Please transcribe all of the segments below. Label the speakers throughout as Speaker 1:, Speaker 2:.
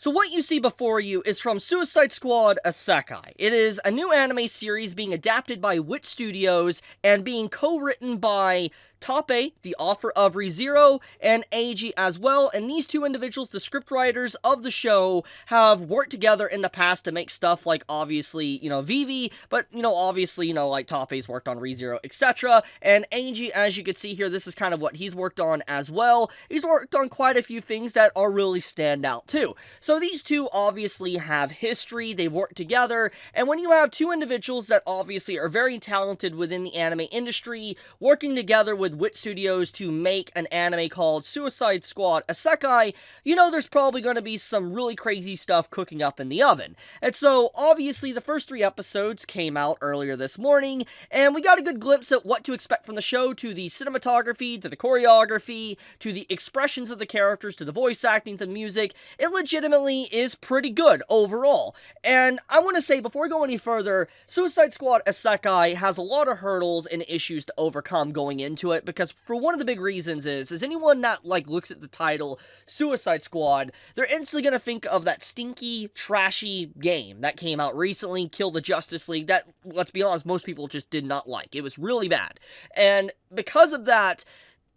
Speaker 1: So what you see before you is from Suicide Squad Isekai. It is a new anime series being adapted by Wit Studios and being co-written by Tappei, the author of ReZero, and Eiji as well, and these two individuals, the scriptwriters of the show, have worked together in the past to make stuff like, obviously, Vivi, but, obviously, like Tappei's worked on ReZero, etc., and Eiji, as you can see here, this is kind of what he's worked on as well. He's worked on quite a few things that are really stand out, too. So these two obviously have history, they've worked together, and when you have two individuals that obviously are very talented within the anime industry, working together with Wit Studios to make an anime called Suicide Squad Isekai, there's probably going to be some really crazy stuff cooking up in the oven. And so, obviously, the first 3 episodes came out earlier this morning, and we got a good glimpse at what to expect from the show, to the cinematography, to the choreography, to the expressions of the characters, to the voice acting, to the music. It legitimately is pretty good overall. And I want to say, before we go any further, Suicide Squad Isekai has a lot of hurdles and issues to overcome going into it, because for one of the big reasons is anyone that looks at the title Suicide Squad, they're instantly gonna think of that stinky, trashy game that came out recently, Kill the Justice League, that, let's be honest, most people just did not like. It was really bad. And because of that,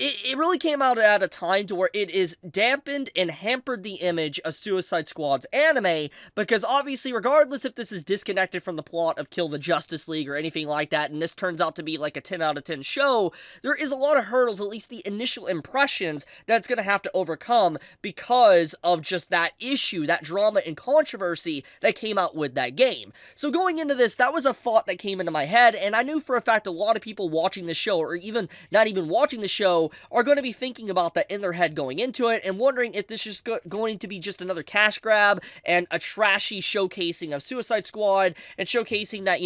Speaker 1: it really came out at a time to where it is dampened and hampered the image of Suicide Squad's anime, because obviously, regardless if this is disconnected from the plot of Kill the Justice League or anything like that, and this turns out to be like a 10 out of 10 show, there is a lot of hurdles, at least the initial impressions, that it's going to have to overcome because of just that issue, that drama and controversy that came out with that game. So going into this, that was a thought that came into my head, and I knew for a fact a lot of people watching the show, or even not even watching the show, are going to be thinking about that in their head going into it, and wondering if this is going to be just another cash grab, and a trashy showcasing of Suicide Squad, and showcasing that,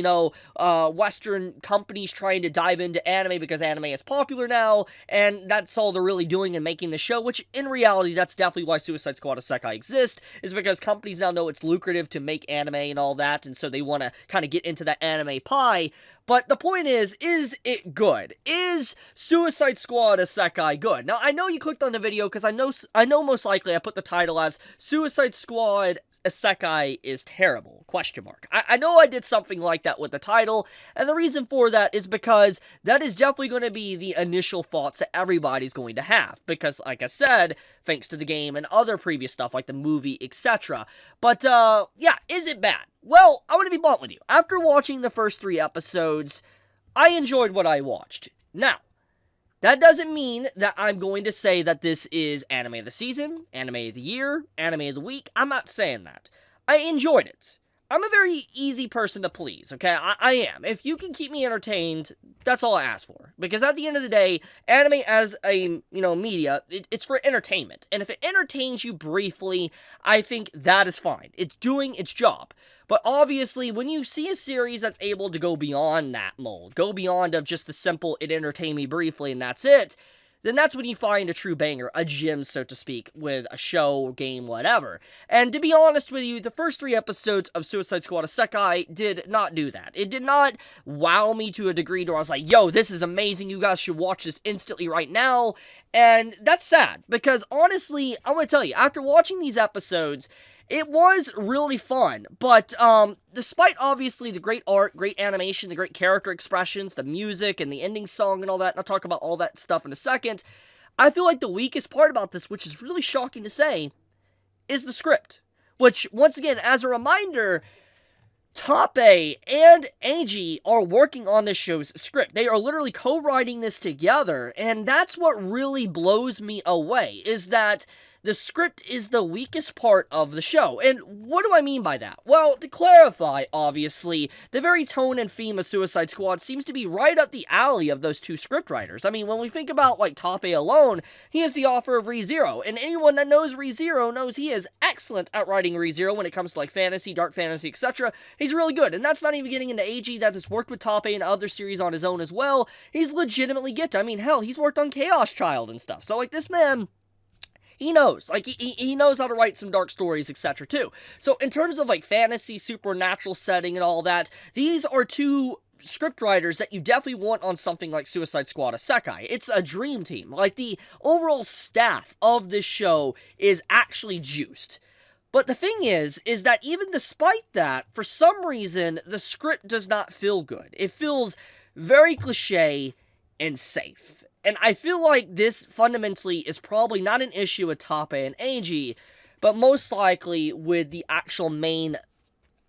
Speaker 1: Western companies trying to dive into anime because anime is popular now, and that's all they're really doing and making the show, which in reality, that's definitely why Suicide Squad Isekai exists, is because companies now know it's lucrative to make anime and all that, and so they want to kind of get into that anime pie. But the point is it good? Is Suicide Squad Isekai good? Now, I know you clicked on the video because I know most likely I put the title as Suicide Squad Isekai is terrible, question mark. I know I did something like that with the title, and the reason for that is because that is definitely going to be the initial thoughts that everybody's going to have, because, like I said, thanks to the game and other previous stuff like the movie, etc. But, yeah, is it bad? Well, I want to be blunt with you. After watching the first 3 episodes, I enjoyed what I watched. Now, that doesn't mean that I'm going to say that this is anime of the season, anime of the year, anime of the week. I'm not saying that. I enjoyed it. I'm a very easy person to please, okay? I am. If you can keep me entertained, that's all I ask for. Because at the end of the day, anime as a, media, it's for entertainment. And if it entertains you briefly, I think that is fine. It's doing its job. But obviously, when you see a series that's able to go beyond that mold, go beyond of just the simple, it entertained me briefly and that's it, then that's when you find a true banger, a gem, so to speak, with a show, game, whatever. And to be honest with you, the first 3 episodes of Suicide Squad Isekai did not do that. It did not wow me to a degree where I was like, yo, this is amazing, you guys should watch this instantly right now. And that's sad, because honestly, I'm going to tell you, after watching these episodes, it was really fun, but despite obviously the great art, great animation, the great character expressions, the music, and the ending song and all that, and I'll talk about all that stuff in a second, I feel like the weakest part about this, which is really shocking to say, is the script. Which, once again, as a reminder, Tappei and Eiji are working on this show's script. They are literally co-writing this together, and that's what really blows me away, is that the script is the weakest part of the show. And what do I mean by that? Well, to clarify, obviously, the very tone and theme of Suicide Squad seems to be right up the alley of those two scriptwriters. I mean, when we think about, Tappei alone, he is the author of ReZero, and anyone that knows ReZero knows he is excellent at writing ReZero when it comes to, fantasy, dark fantasy, etc. He's really good, and that's not even getting into Eiji, that has worked with Tappei and other series on his own as well. He's legitimately gifted. I mean, hell, he's worked on Chaos Child and stuff. So, this man, he knows. He knows how to write some dark stories, etc. too. So, in terms of, fantasy, supernatural setting and all that, these are two scriptwriters that you definitely want on something like Suicide Squad Isekai. It's a dream team. The overall staff of this show is actually juiced. But the thing is that even despite that, for some reason, the script does not feel good. It feels very cliche and safe. And I feel like this fundamentally is probably not an issue with Tappei and Eiji, but most likely with the actual main,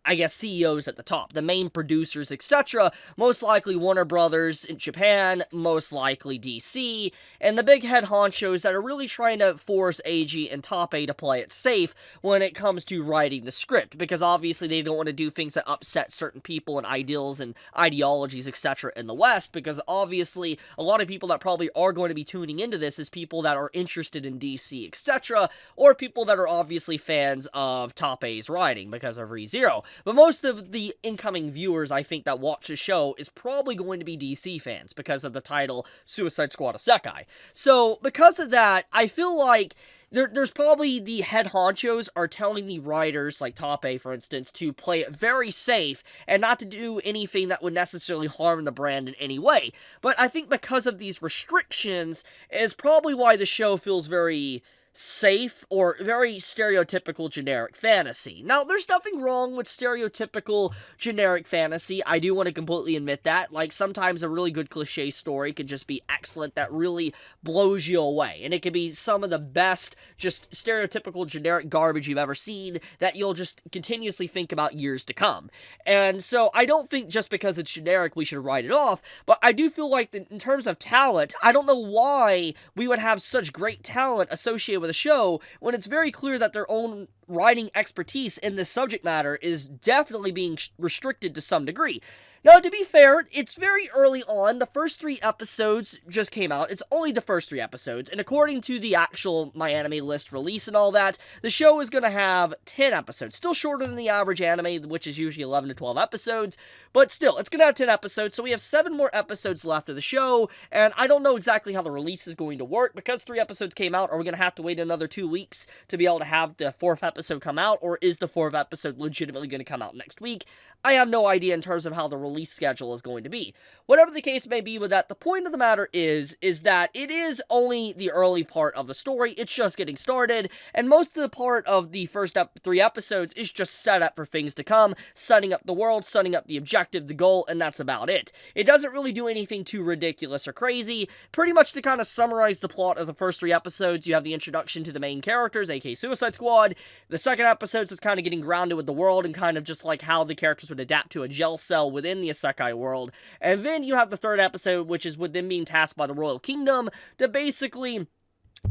Speaker 1: I guess, CEOs at the top, the main producers, etc. Most likely Warner Brothers in Japan, most likely DC, and the big head honchos that are really trying to force Eiji and Tappei to play it safe when it comes to writing the script, because obviously they don't want to do things that upset certain people and ideals and ideologies, etc. in the West, because obviously a lot of people that probably are going to be tuning into this is people that are interested in DC, etc., or people that are obviously fans of Tappei's writing because of ReZero. But most of the incoming viewers, I think, that watch the show is probably going to be DC fans because of the title Suicide Squad Isekai. So, because of that, I feel like there's probably the head honchos are telling the writers, like Tappei, for instance, to play it very safe and not to do anything that would necessarily harm the brand in any way. But I think because of these restrictions is probably why the show feels very safe or very stereotypical generic fantasy. Now, there's nothing wrong with stereotypical generic fantasy. I do want to completely admit that. Like, sometimes a really good cliche story can just be excellent, that really blows you away. And it can be some of the best, just stereotypical generic garbage you've ever seen that you'll just continuously think about years to come. And so, I don't think just because it's generic we should write it off, but I do feel like in terms of talent, I don't know why we would have such great talent associated with a show when it's very clear that their own writing expertise in this subject matter is definitely being restricted to some degree. Now, to be fair, it's very early on. The first 3 episodes just came out. It's only the first 3 episodes, and according to the actual My Anime List release and all that, the show is going to have 10 episodes. Still shorter than the average anime, which is usually 11 to 12 episodes, but still, it's going to have 10 episodes, so we have 7 more episodes left of the show, and I don't know exactly how the release is going to work. Because 3 episodes came out, are we going to have to wait another 2 weeks to be able to have the 4th episode come out, or is the 4th episode legitimately going to come out next week? I have no idea in terms of how the release schedule is going to be. Whatever the case may be with that, the point of the matter is that it is only the early part of the story. It's just getting started, and most of the part of the first 3 episodes is just set up for things to come, setting up the world, setting up the objective, the goal, and that's about it. It doesn't really do anything too ridiculous or crazy. Pretty much to kind of summarize the plot of the first 3 episodes, you have the introduction to the main characters, aka Suicide Squad. The second episode is kind of getting grounded with the world and kind of just like how the characters would adapt to a jail cell within the Isekai world. And then you have the 3rd episode, which is with them being tasked by the Royal Kingdom to basically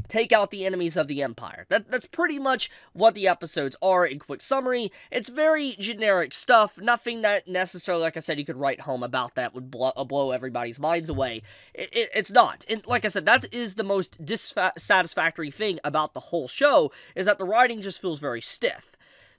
Speaker 1: take out the enemies of the Empire. That's pretty much what the episodes are in quick summary. It's very generic stuff, nothing that necessarily, like I said, you could write home about that would blow everybody's minds away. It's not. And like I said, that is the most dissatisfactory thing about the whole show, is that the writing just feels very stiff.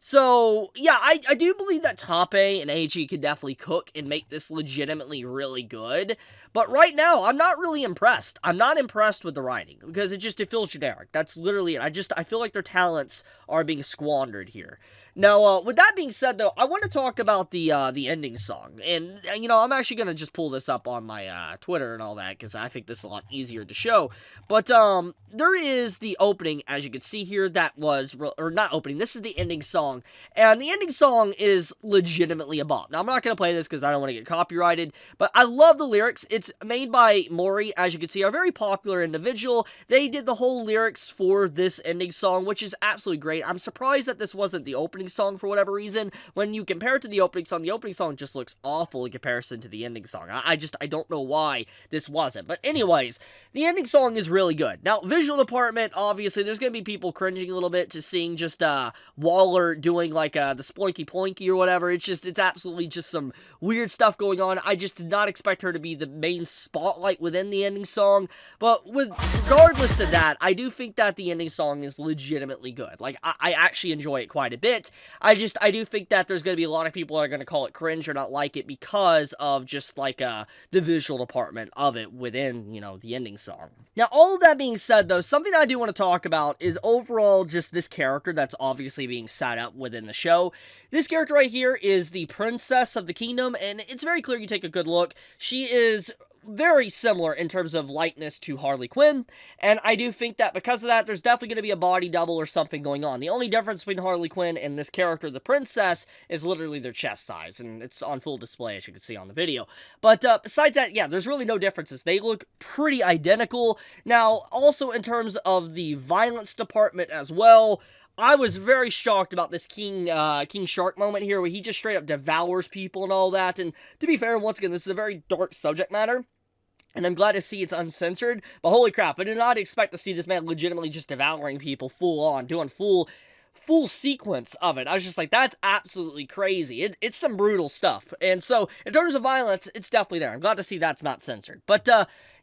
Speaker 1: So, yeah, I do believe that Tappei and Eiji could definitely cook and make this legitimately really good. But right now, I'm not really impressed. I'm not impressed with the writing, because it feels generic. That's literally it. I feel like their talents are being squandered here. Now, with that being said, though, I want to talk about the ending song. And, you know, I'm actually going to just pull this up on my Twitter and all that, because I think this is a lot easier to show. But, there is the opening, as you can see here, that was, or not opening, this is the ending song. And the ending song is legitimately a bop. Now, I'm not going to play this because I don't want to get copyrighted, but I love the lyrics. It's made by Mori, as you can see, a very popular individual. They did the whole lyrics for this ending song, which is absolutely great. I'm surprised that this wasn't the opening song for whatever reason. When you compare it to the opening song just looks awful in comparison to the ending song. I don't know why this wasn't. But anyways, the ending song is really good. Now, visual department, obviously, there's going to be people cringing a little bit to seeing just Waller doing like the sploinky ploinky or whatever. It's absolutely just some weird stuff going on. I just did not expect her to be the main spotlight within the ending song. But regardless to that, I do think that the ending song is legitimately good. Like, I actually enjoy it quite a bit. I do think that there's going to be a lot of people that are going to call it cringe or not like it because of just like the visual department of it within, you know, the ending song. Now, all of that being said, though, something I do want to talk about is overall just this character that's obviously being set up within the show. This character right here is the princess of the kingdom, and it's very clear you take a good look. She is very similar in terms of likeness to Harley Quinn, and I do think that because of that, there's definitely going to be a body double or something going on. The only difference between Harley Quinn and this character, the princess, is literally their chest size, and it's on full display, as you can see on the video. But besides that, yeah, there's really no differences. They look pretty identical. Now, also in terms of the violence department as well, I was very shocked about this King Shark moment here, where he just straight up devours people and all that. And to be fair, once again, this is a very dark subject matter, and I'm glad to see it's uncensored, but holy crap, I did not expect to see this man legitimately just devouring people full on, doing full sequence of it. I was just like, that's absolutely crazy. It's some brutal stuff. And so, in terms of violence, it's definitely there. I'm glad to see that's not censored. But,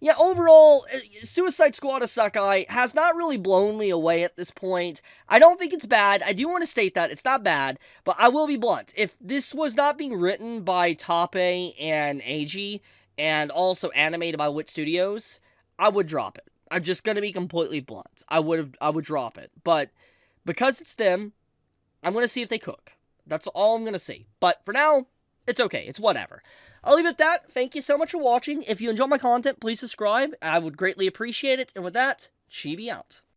Speaker 1: yeah, overall, Suicide Squad Isekai has not really blown me away at this point. I don't think it's bad. I do want to state that it's not bad, but I will be blunt. If this was not being written by Tappei and Eiji, and also animated by Wit Studios, I would drop it. I'm just gonna be completely blunt. I would drop it. But because it's them, I'm gonna see if they cook. That's all I'm gonna see. But for now, it's okay. It's whatever. I'll leave it at that. Thank you so much for watching. If you enjoy my content, please subscribe. I would greatly appreciate it. And with that, Chibi out.